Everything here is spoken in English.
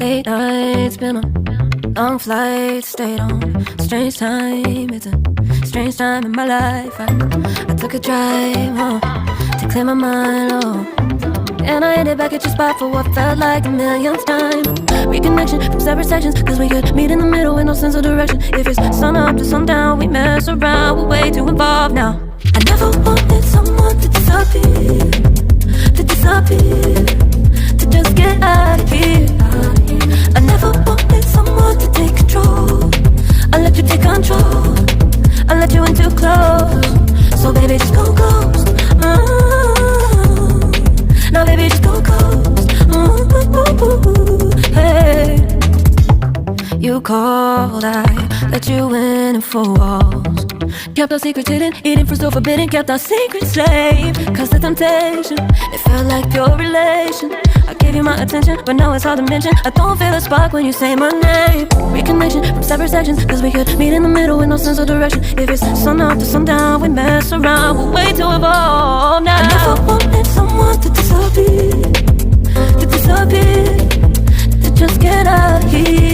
Late nights, been on long flights, stayed on strange time. It's a strange time in my life. I took a drive home to clear my mind, and I ended back at your spot for what felt like the millionth time. Reconnection from separate sections, cause we could meet in the middle with no sense of direction. If it's sun up to sundown, we mess around, we're way too involved now. I never wanted someone to disappear, to just get out of here. I never wanted someone to take control. I let you take control, I let you in too close. So baby, just go ghost. Now baby, just go ghost. Hey, you called, I let you in and 4 walls. Kept our secrets hidden, eating fruit so forbidden. Kept our secrets safe, cause the temptation, it felt like pure relation. I gave you my attention, but now it's hard to mention. I don't feel a spark when you say my name. Reconnection from separate sections, cause we could meet in the middle with no sense of direction. If it's sun up to sundown, we mess around, we're way too evolved now. I never wanted someone to disappear, to just get out of here.